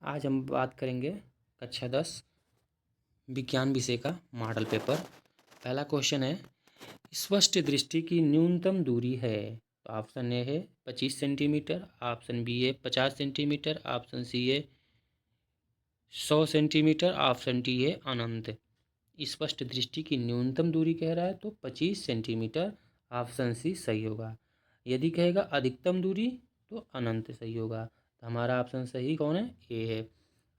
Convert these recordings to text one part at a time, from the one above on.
आज हम बात करेंगे कक्षा 10 विज्ञान विषय का मॉडल पेपर। पहला क्वेश्चन है, स्पष्ट दृष्टि की न्यूनतम दूरी है। तो ऑप्शन ए है 25 सेंटीमीटर, ऑप्शन बी है 50 सेंटीमीटर, ऑप्शन सी है 100 सेंटीमीटर, ऑप्शन डी है अनंत। स्पष्ट दृष्टि की न्यूनतम दूरी कह रहा है तो 25 सेंटीमीटर, ऑप्शन सी सही होगा। यदि कहेगा अधिकतम दूरी तो अनंत सही होगा। तो हमारा ऑप्शन सही कौन है? ए है।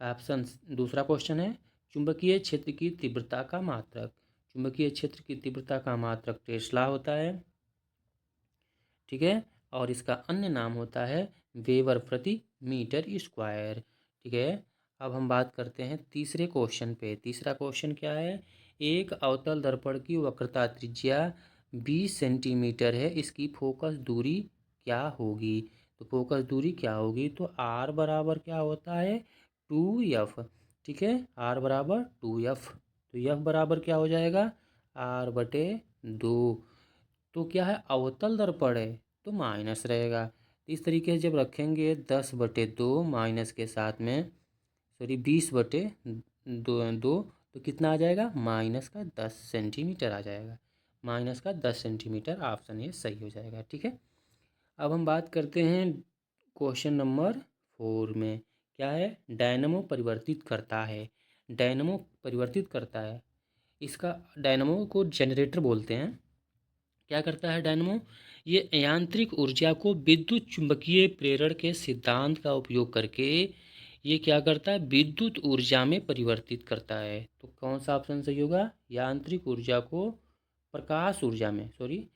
ऑप्शन दूसरा क्वेश्चन है, चुंबकीय क्षेत्र की तीव्रता का मात्रक। चुंबकीय क्षेत्र की तीव्रता का मात्रक टेस्ला होता है, ठीक है, और इसका अन्य नाम होता है वेबर प्रति मीटर स्क्वायर, ठीक है। अब हम बात करते हैं तीसरे क्वेश्चन पे। तीसरा क्वेश्चन क्या है, एक अवतल दर्पण की वक्रता त्रिज्या 20 सेंटीमीटर है, इसकी फोकस दूरी क्या होगी? तो फोकस दूरी क्या होगी? तो आर बराबर क्या होता है? 2f, ठीक है, आर बराबर 2f। तो एफ बराबर क्या हो जाएगा? आर बटे 2। तो क्या है, अवतल दर्पण है तो माइनस रहेगा। इस तरीके से जब रखेंगे 10/2 माइनस के साथ में, सॉरी 20/2 तो कितना आ जाएगा? माइनस का 10 सेंटीमीटर आ जाएगा। माइनस का 10 सेंटीमीटर, ऑप्शन ये सही हो जाएगा, ठीक है। अब हम बात करते हैं क्वेश्चन नंबर 4 में। क्या है? डायनमो परिवर्तित करता है। डायनमो परिवर्तित करता है, इसका डायनमो को जनरेटर बोलते हैं। क्या करता है डायनमो? ये यांत्रिक ऊर्जा को विद्युत चुंबकीय प्रेरण के सिद्धांत का उपयोग करके ये क्या करता है? विद्युत ऊर्जा में परिवर्तित करता है। तो कौन सा ऑप्शन सही होगा? यांत्रिक ऊर्जा को प्रकाश ऊर्जा में, सॉरी,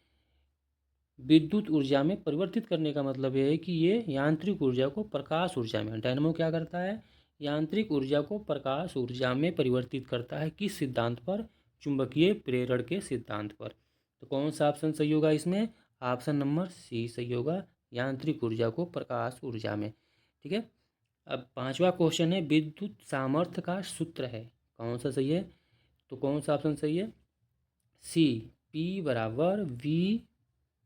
विद्युत ऊर्जा में परिवर्तित करने का मतलब ये है कि ये यांत्रिक ऊर्जा को प्रकाश ऊर्जा में, डायनमो क्या करता है? यांत्रिक ऊर्जा को प्रकाश ऊर्जा में परिवर्तित करता है। किस सिद्धांत पर? चुंबकीय प्रेरण के सिद्धांत पर। तो कौन सा ऑप्शन सही होगा इसमें? ऑप्शन नंबर सी सही होगा, यांत्रिक ऊर्जा को प्रकाश ऊर्जा में, ठीक है। अब पांचवा क्वेश्चन है, विद्युत सामर्थ्य का सूत्र है। कौन सा सही है? तो कौन सा ऑप्शन सही है? सी, पी बराबर वी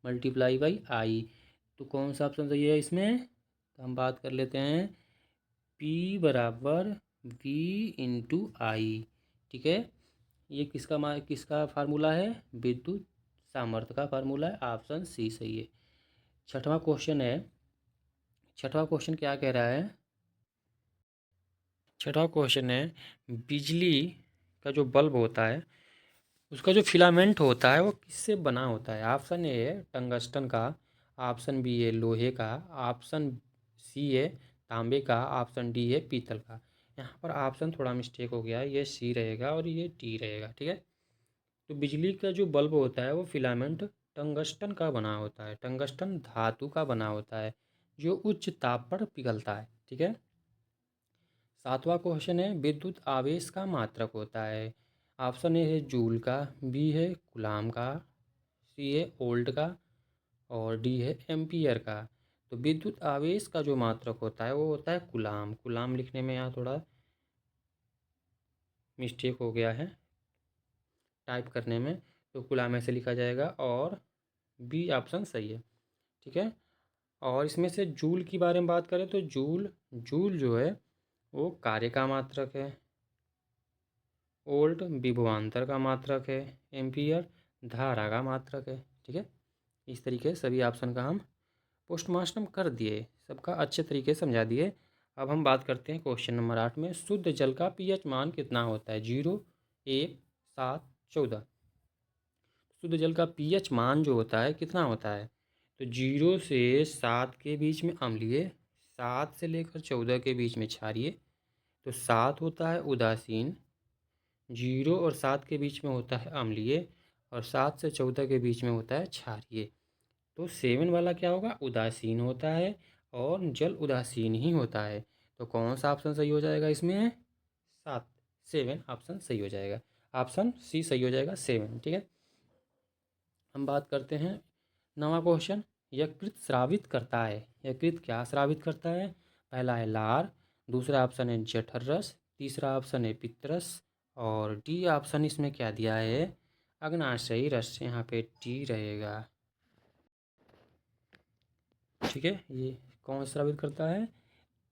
मल्टीप्लाई बाई आई। तो कौन सा ऑप्शन सही है इसमें? तो हम बात कर लेते हैं P बराबर V इंटू आई, ठीक है। ये किसका फार्मूला है? विद्युत सामर्थ्य का फार्मूला है। ऑप्शन सी सही है। छठवां क्वेश्चन है, छठवां क्वेश्चन क्या कह रहा है? छठवां क्वेश्चन है, बिजली का जो बल्ब होता है उसका जो फिलामेंट होता है वो किससे बना होता है? ऑप्शन ए है टंगस्टन का, ऑप्शन बी है लोहे का, ऑप्शन सी है तांबे का, ऑप्शन डी है पीतल का। यहाँ पर ऑप्शन थोड़ा मिस्टेक हो गया है, ये सी रहेगा और ये डी रहेगा, ठीक है। तो बिजली का जो बल्ब होता है वो फिलामेंट टंगस्टन का बना होता है। टंगस्टन धातु का बना होता है जो उच्च ताप पर पिघलता है, ठीक है। सातवां क्वेश्चन है, विद्युत आवेश का मात्रक होता है। ऑप्शन ए है जूल का, बी है कूलाम का, सी है वोल्ट का और डी है एम्पियर का। तो विद्युत आवेश का जो मात्रक होता है वो होता है कूलाम। कूलाम लिखने में यहाँ थोड़ा मिस्टेक हो गया है टाइप करने में, तो कूलाम ऐसे लिखा जाएगा और बी ऑप्शन सही है, ठीक है। और इसमें से जूल की बारे में बात करें तो जूल जूल जो है वो कार्य का मात्रक है, वोल्ट विभवांतर का मात्रक है, एम्पियर धारा का मात्रक है, ठीक है। इस तरीके से सभी ऑप्शन का हम पोस्टमार्टम कर दिए, सबका अच्छे तरीके से समझा दिए। अब हम बात करते हैं क्वेश्चन नंबर 8 में, शुद्ध जल का पीएच मान कितना होता है? 0, 1, 7, 14। शुद्ध जल का पीएच मान जो होता है कितना होता है? तो 0 से 7 के बीच में अम्लीय, 7 से लेकर 14 के बीच में क्षारीय। तो 7 होता है उदासीन, 0 और 7 के बीच में होता है अम्लीय और 7 से 14 के बीच में होता है क्षारीय। तो 7 वाला क्या होगा? उदासीन होता है और जल उदासीन ही होता है। तो कौन सा ऑप्शन सही हो जाएगा इसमें? 7, 7 ऑप्शन सही हो जाएगा। ऑप्शन सी सही हो जाएगा, 7, ठीक है। हम बात करते हैं 9वां क्वेश्चन, यकृत स्रावित करता है। यकृत क्या स्रावित करता है? पहला है लार, दूसरा ऑप्शन है जठर रस, तीसरा ऑप्शन है पित्तरस और डी ऑप्शन इसमें क्या दिया है? अग्नाशयी रस। यहाँ पे डी रहेगा, ठीक है। ये कौन स्रावित करता है?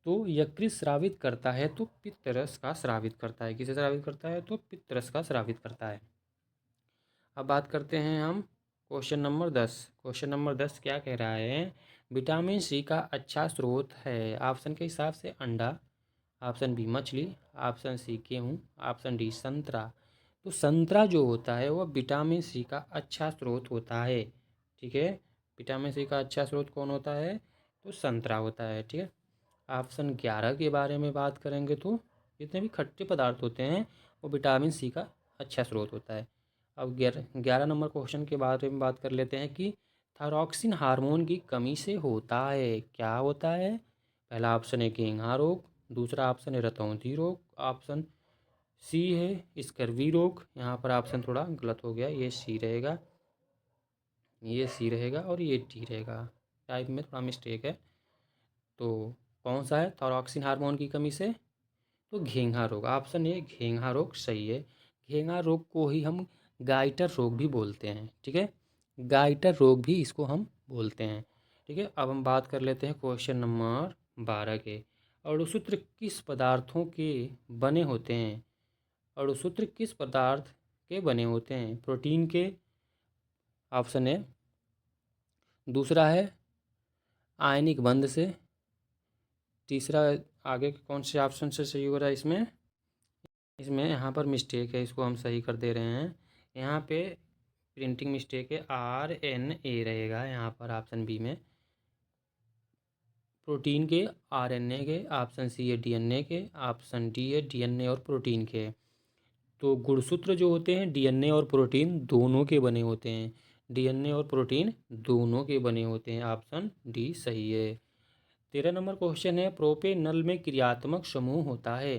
तो यकृत स्रावित करता है तो पित्तरस का स्रावित करता है। किसे स्रावित करता है? तो पित्तरस का स्रावित करता है। अब बात करते हैं हम क्वेश्चन नंबर 10। क्वेश्चन नंबर 10 क्या कह रहा है? विटामिन सी का अच्छा स्रोत है। ऑप्शन के हिसाब से अंडा, ऑप्शन बी मछली, ऑप्शन सी गेहूँ, ऑप्शन डी संतरा। तो संतरा जो होता है वह विटामिन सी का अच्छा स्रोत होता है। ठीक है, विटामिन सी का अच्छा स्रोत कौन होता है? तो संतरा होता है। ठीक है, ऑप्शन 11 के बारे में बात करेंगे तो जितने भी खट्टे पदार्थ होते हैं वो विटामिन सी का अच्छा स्रोत होता है। अब 11 नंबर क्वेश्चन के बारे में बात कर लेते हैं कि थायरॉक्सिन हार्मोन की कमी से होता है। क्या होता है? पहला ऑप्शन है घेंघा रोग, दूसरा ऑप्शन है रतौंधी रोग, ऑप्शन सी है स्कर्वी रोग। यहाँ पर ऑप्शन थोड़ा गलत हो गया, ये सी रहेगा, ये सी रहेगा और ये डी रहेगा। टाइप में थोड़ा मिस्टेक है। तो कौन सा है थायरॉक्सिन हार्मोन की कमी से? तो घेंघा रोग। ऑप्शन ए घेंघा रोग सही है। घेंघा रोग को ही हम गाइटर रोग भी बोलते हैं। ठीक है, गाइटर रोग भी इसको हम बोलते हैं। ठीक है, अब हम बात कर लेते हैं क्वेश्चन नंबर 12 के। अणुसूत्र किस पदार्थों के बने होते हैं? अणुसूत्र किस पदार्थ के बने होते हैं? प्रोटीन के, ऑप्शन ए। दूसरा है आयनिक बंध से। तीसरा, आगे के कौन से ऑप्शन से सही हो रहा है इसमें? इसमें यहाँ पर मिस्टेक है, इसको हम सही कर दे रहे हैं। यहाँ पे प्रिंटिंग मिस्टेक है, RNA रहेगा यहाँ पर ऑप्शन बी में। प्रोटीन के, RNA के, ऑप्शन सी है DNA के, ऑप्शन डी है DNA और प्रोटीन के। तो गुणसूत्र जो होते हैं DNA और प्रोटीन दोनों के बने होते हैं। DNA और प्रोटीन दोनों के बने होते हैं। ऑप्शन डी सही है। 13 नंबर क्वेश्चन है प्रोपेनल में क्रियात्मक समूह होता है।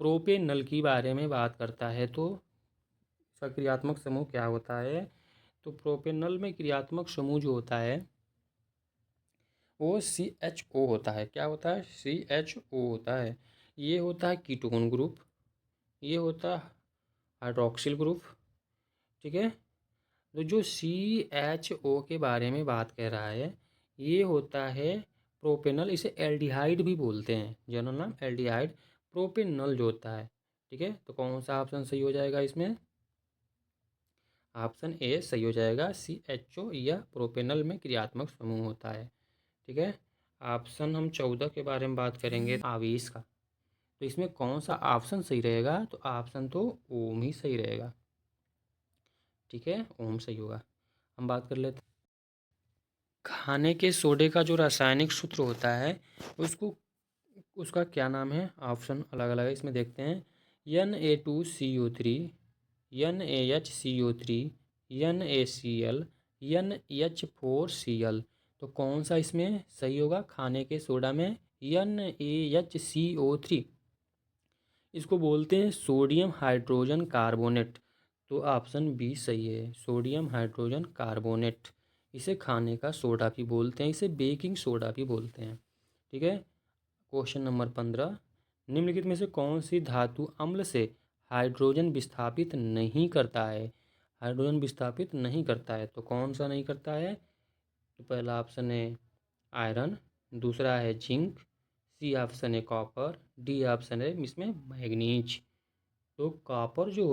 प्रोपेनल की बारे में बात करता है तो इसका क्रियात्मक समूह क्या होता है? तो प्रोपेनल में क्रियात्मक समूह जो होता है वो CHO होता है। क्या होता है? CHO होता है। ये होता है कीटोन ग्रुप, ये होता है हाइड्रोक्सिल ग्रुप। ठीक है, तो जो CHO के बारे में बात कर रहा है ये होता है प्रोपेनल। इसे एल्डिहाइड भी बोलते हैं, जनरल नाम एल्डिहाइड प्रोपेनल जो होता है। ठीक है, तो कौन सा ऑप्शन सही हो जाएगा इसमें? ऑप्शन ए सही हो जाएगा। CHO या प्रोपेनल में क्रियात्मक समूह होता है। ठीक है, ऑप्शन हम 14 के बारे में बात करेंगे आवेश का। तो इसमें कौन सा ऑप्शन सही रहेगा? तो ऑप्शन तो ओम ही सही रहेगा। ठीक है, ओम सही होगा। हम बात कर लेते हैं खाने के सोडे का जो रासायनिक सूत्र होता है उसको, उसका क्या नाम है? ऑप्शन अलग अलग है, इसमें देखते हैं। Na2CO3, NaHCO3, NaCl, NH4Cl। तो कौन सा इसमें सही होगा खाने के सोडा में? NaHCO3। इसको बोलते हैं सोडियम हाइड्रोजन कार्बोनेट। तो ऑप्शन बी सही है, सोडियम हाइड्रोजन कार्बोनेट। इसे खाने का सोडा भी बोलते हैं, इसे बेकिंग सोडा भी बोलते हैं। ठीक है, क्वेश्चन नंबर 15। निम्नलिखित में से कौन सी धातु अम्ल से हाइड्रोजन विस्थापित नहीं करता है? हाइड्रोजन विस्थापित नहीं करता है तो कौन सा नहीं करता है? तो पहला ऑप्शन है आयरन, दूसरा है जिंक, सी ऑप्शन है कॉपर, डी ऑप्शन है इसमें मैग्नीज। तो कॉपर जो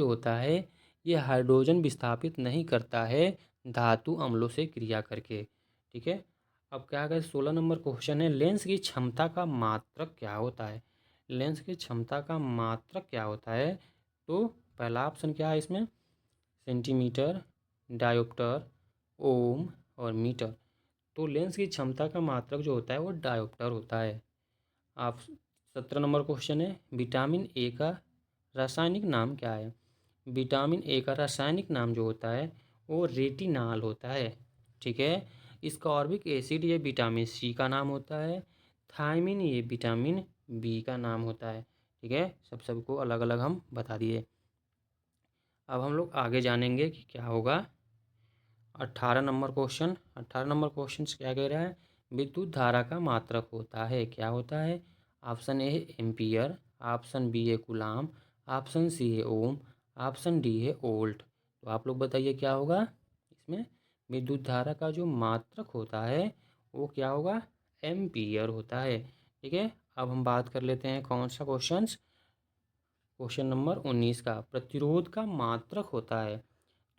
होता है ये हाइड्रोजन विस्थापित नहीं करता है धातु अम्लों से क्रिया करके। ठीक है, अब क्या करें? 16 नंबर क्वेश्चन है लेंस की क्षमता का मात्रक क्या होता है? लेंस की क्षमता का मात्रक क्या होता है? तो पहला ऑप्शन क्या है इसमें? सेंटीमीटर, डायोप्टर, ओम और मीटर। तो लेंस की क्षमता का मात्रक जो होता है वो डायोप्टर होता है। आप 17 नंबर क्वेश्चन है विटामिन ए का रासायनिक नाम क्या है? विटामिन ए का रासायनिक नाम जो होता है वो रेटिनाल होता है। ठीक है, स्कॉर्बिक एसिड ये विटामिन सी का नाम होता है। थायमिन ये विटामिन बी का नाम होता है। ठीक है, सबको अलग अलग हम बता दिए। अब हम लोग आगे जानेंगे कि क्या होगा। 18 नंबर क्वेश्चन। 18 नंबर क्वेश्चन क्या कह रहा है? विद्युत धारा का मात्रक होता है। क्या होता है? ऑप्शन ए है एम्पियर, ऑप्शन बी है कूलाम, ऑप्शन सी है ओम, ऑप्शन डी है वोल्ट। तो आप लोग बताइए क्या होगा इसमें? विद्युत धारा का जो मात्रक होता है वो क्या होगा, एम्पियर होता है। ठीक है, अब हम बात कर लेते हैं कौन सा क्वेश्चन नंबर 19 का। प्रतिरोध का मात्रक होता है,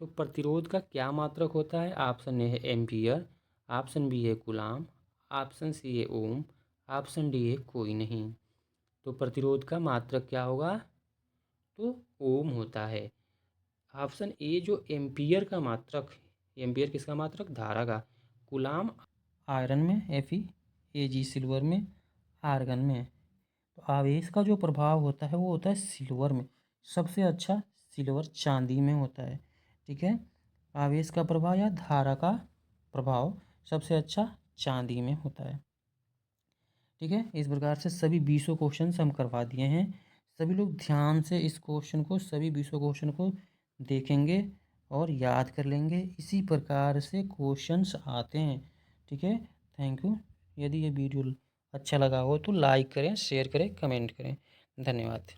तो प्रतिरोध का क्या मात्रक होता है? ऑप्शन ए है एम्पियर, ऑप्शन बी है कूलाम, ऑप्शन सी है ओम, ऑप्शन डी है कोई नहीं। तो प्रतिरोध का मात्रक क्या होगा? तो ओम होता है। ऑप्शन ए जो एम्पियर का मात्रक, एम्पियर किसका मात्रक? धारा का। कूलाम आयरन में, Fe, Ag सिल्वर में, आर्गन में। तो आवेश का जो प्रभाव होता है वो होता है सिल्वर में। सबसे अच्छा सिल्वर चांदी में होता है। ठीक है, आवेश का प्रभाव या धारा का प्रभाव सबसे अच्छा चांदी में होता है। ठीक है, इस प्रकार से सभी 20 क्वेश्चन हम करवा दिए हैं। सभी लोग ध्यान से इस क्वेश्चन को, सभी 20 क्वेश्चन को देखेंगे और याद कर लेंगे। इसी प्रकार से क्वेश्चंस आते हैं। ठीक है, थैंक यू। यदि ये वीडियो अच्छा लगा हो तो लाइक करें, शेयर करें, कमेंट करें। धन्यवाद।